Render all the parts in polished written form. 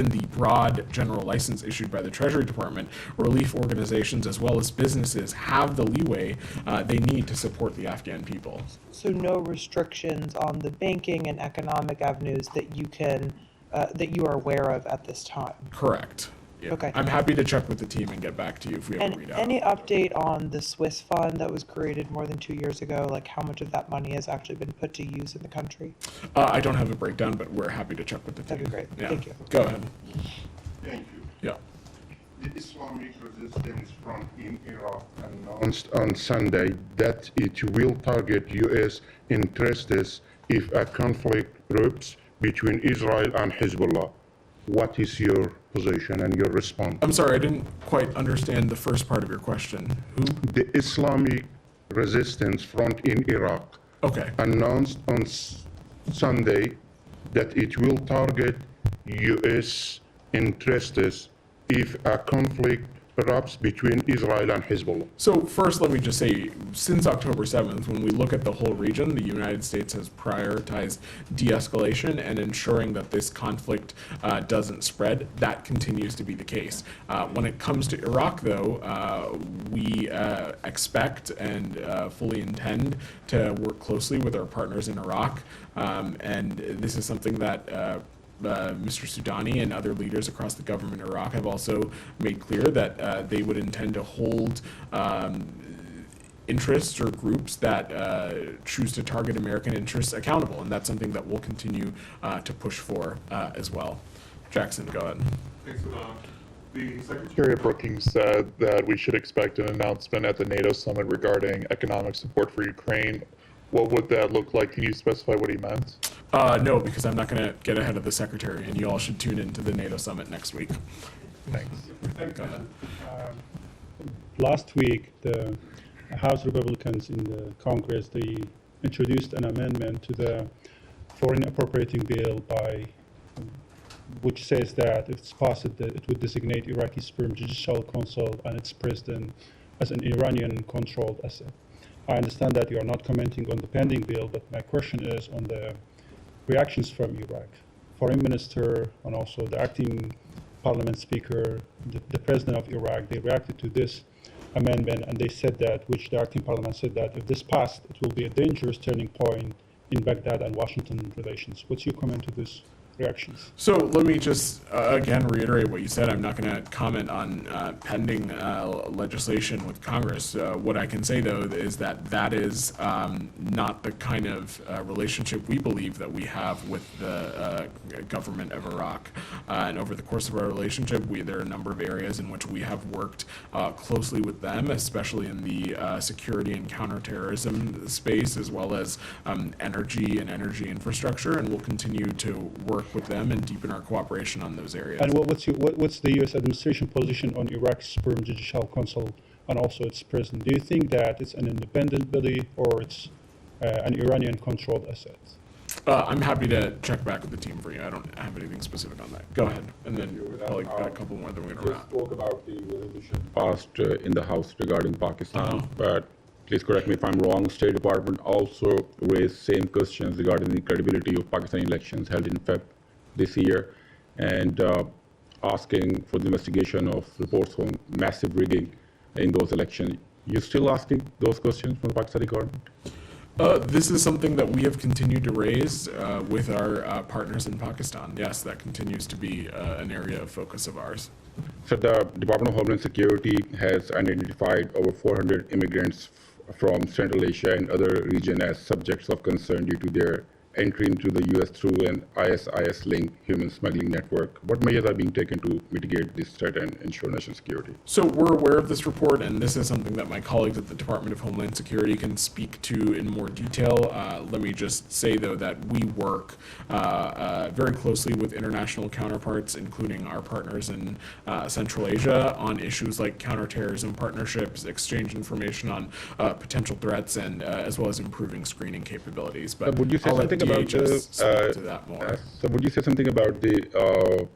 the broad general license issued by the Treasury Department, relief organizations as well as businesses have the leeway they need to support the Afghan people. So no restrictions on the banking and economic avenues that you can, that you are aware of at this time? Correct. Yeah. Okay. I'm happy to check with the team and get back to you if we have a And readout. any update on the Swiss fund that was created more than 2 years ago? Like how much of that money has actually been put to use in the country? I don't have a breakdown, but we're happy to check with the team. That'd be great. Yeah. Thank you. Go ahead. Thank you. Yeah. The Islamic Resistance Front in Iraq announced on Sunday that it will target U.S. interests if a conflict erupts between Israel and Hezbollah. What is your position and your response? I'm sorry, I didn't quite understand the first part of your question. Who? The Islamic Resistance Front in Iraq Okay. announced on Sunday that it will target U.S. interests if a conflict erupts between Israel and Hezbollah. So first, let me just say, since October 7th, when we look at the whole region, the United States has prioritized de-escalation and ensuring that this conflict doesn't spread. That continues to be the case. When it comes to Iraq, though, we expect and fully intend to work closely with our partners in Iraq, and this is something that Mr. Soudani and other leaders across the government in Iraq have also made clear that they would intend to hold interests or groups that choose to target American interests accountable, and that's something that we'll continue to push for as well. Jackson, go ahead. Thanks, Vedant. The Secretary of Brookings said that we should expect an announcement at the NATO summit regarding economic support for Ukraine. What would that look like? Can you specify what he meant? No, because I'm not going to get ahead of the Secretary, and you all should tune into the NATO summit next week. Thanks. Go ahead. Last week, the House Republicans in the Congress, they introduced an amendment to the foreign appropriating bill which says that if it's passed, that it would designate Iraqi Supreme Judicial Council and its president as an Iranian-controlled asset. I understand that you are not commenting on the pending bill, but my question is on the reactions from Iraq. Foreign Minister and also the acting Parliament Speaker, the President of Iraq, they reacted to this amendment and they said that, which the acting Parliament said that if this passed, it will be a dangerous turning point in Baghdad and Washington relations. What's your comment to this reactions? So let me just again reiterate what you said. I'm not going to comment on pending legislation with Congress. What I can say, though, is that that is not the kind of relationship we believe that we have with the government of Iraq. And over the course of our relationship, there are a number of areas in which we have worked closely with them, especially in the security and counterterrorism space, as well as energy and energy infrastructure, and we'll continue to work with them and deepen our cooperation on those areas. And what's the U.S. administration position on Iraq's Supreme Judicial Council and also its president? Do you think that it's an independent body or it's an Iranian-controlled asset? I'm happy to check back with the team for you. I don't have anything specific on that. Go ahead. And then probably got a couple more that we're going to wrap. Spoke about the resolution passed in the House regarding Pakistan, but please correct me if I'm wrong. State Department also raised same questions regarding the credibility of Pakistani elections held in Feb this year, and asking for the investigation of reports on massive rigging in those elections. You still asking those questions from the Pakistani government? This is something that we have continued to raise with our partners in Pakistan. Yes, that continues to be an area of focus of ours. So the Department of Homeland Security has identified over 400 immigrants from Central Asia and other regions as subjects of concern due to their entry into the U.S. through an ISIS-linked human smuggling network. What measures are being taken to mitigate this threat and ensure national security? So we're aware of this report, and this is something that my colleagues at the Department of Homeland Security can speak to in more detail. Let me just say, though, that we work very closely with international counterparts, including our partners in Central Asia, on issues like counterterrorism partnerships, exchange information on potential threats, and as well as improving screening capabilities. But would you say I'll let something about DHS speak to that more. So would you say something about the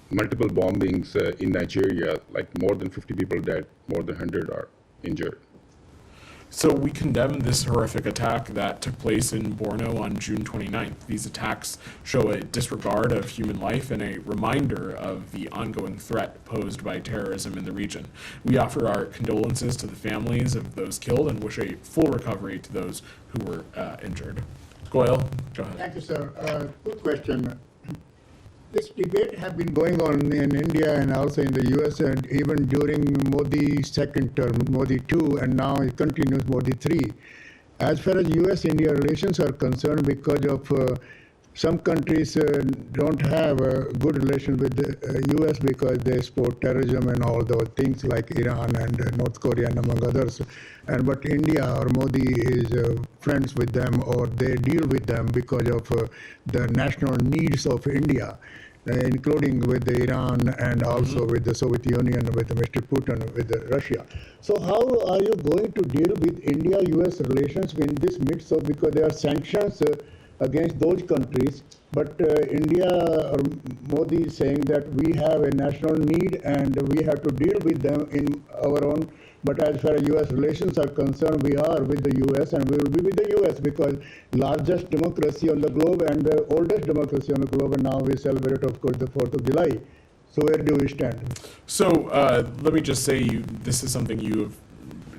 multiple bombings in Nigeria, like more than 50 people dead, more than 100 are injured? So we condemn this horrific attack that took place in Borno on June 29th. These attacks show a disregard of human life and a reminder of the ongoing threat posed by terrorism in the region. We offer our condolences to the families of those killed and wish a full recovery to those who were injured. Goyal, go ahead. Thank you, sir. Quick question. This debate have been going on in India and also in the US, and even during Modi's second term, Modi 2, and now it continues Modi 3. As far as US-India relations are concerned, because of some countries don't have a good relation with the US because they support terrorism and all those things like Iran and North Korea and among others. But India or Modi is friends with them, or they deal with them because of the national needs of India, including with Iran and also with the Soviet Union, with Mr. Putin, with Russia. So how are you going to deal with India-US relations in this midst of, because there are sanctions against those countries, but India or Modi is saying that we have a national need and we have to deal with them in our own. But as far as US relations are concerned, we are with the US and we will be with the US because largest democracy on the globe and the oldest democracy on the globe, and now we celebrate, of course, the 4th of July. So where do we stand? So let me just say, this is something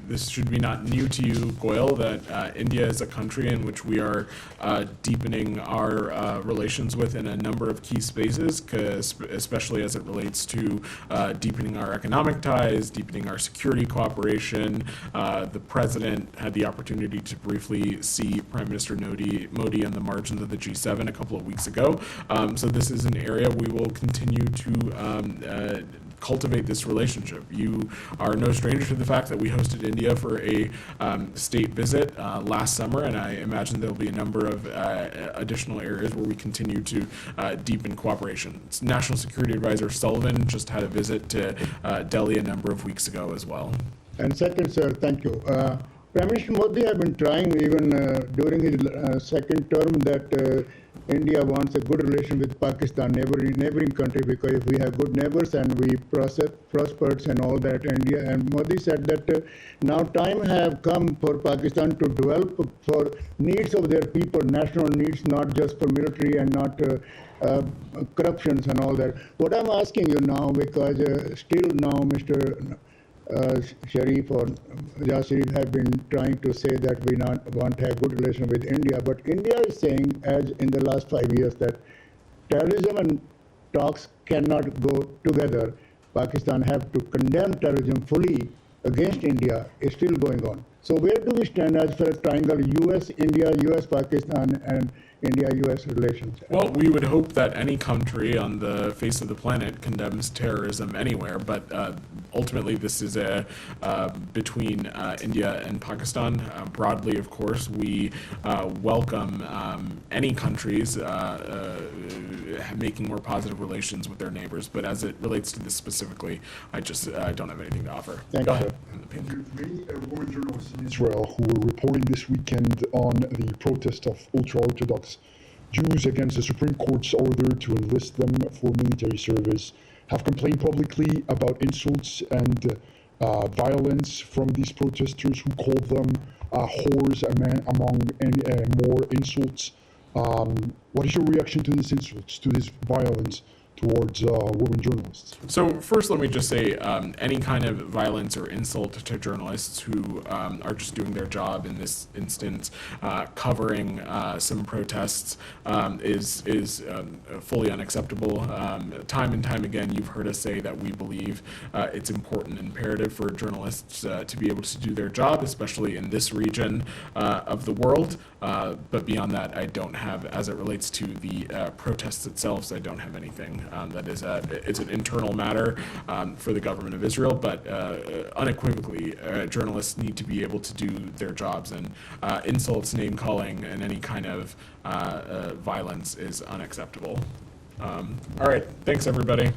this should be not new to you, Goyal, that India is a country in which we are deepening our relations with in a number of key spaces, especially as it relates to deepening our economic ties, deepening our security cooperation. The president had the opportunity to briefly see Prime Minister Modi on the margins of the G7 a couple of weeks ago. So this is an area we will continue to cultivate this relationship. You are no stranger to the fact that we hosted India for a state visit last summer, and I imagine there'll be a number of additional areas where we continue to deepen cooperation. National Security Advisor Sullivan just had a visit to Delhi a number of weeks ago as well. And second, sir, thank you. Prime Minister Modi has been trying even during his second term that India wants a good relation with Pakistan, neighboring country, because if we have good neighbors and we prospers and all that, India, and Modi said that now time have come for Pakistan to develop for needs of their people, national needs, not just for military and not corruptions and all that. What I'm asking you now, because still now Mr. Sharif or Jasir have been trying to say that we not want to have good relation with India, but India is saying, as in the last 5 years, that terrorism and talks cannot go together. Pakistan have to condemn terrorism fully against India. Is still going on. So where do we stand as far as triangle US-India, US-Pakistan, and India-US relations? Well, we would hope that any country on the face of the planet condemns terrorism anywhere, but ultimately this is between India and Pakistan. Broadly, of course, we welcome any countries making more positive relations with their neighbors, but as it relates to this specifically, I don't have anything to offer. Thank Go you. ahead. Many women journalists in Israel who were reporting this weekend on the protest of ultra-Orthodox Jews against the Supreme Court's order to enlist them for military service have complained publicly about insults and violence from these protesters who called them whores, among more insults. What is your reaction to these insults, to this violence towards women journalists? So first, let me just say, any kind of violence or insult to journalists who are just doing their job, in this instance, covering some protests, is fully unacceptable. Time and time again, you've heard us say that we believe it's important and imperative for journalists to be able to do their job, especially in this region of the world. But beyond that, I don't have, as it relates to the protests itself, I don't have anything. That is it's an internal matter for the government of Israel, but unequivocally, journalists need to be able to do their jobs, and insults, name-calling, and any kind of violence is unacceptable. All right, thanks everybody.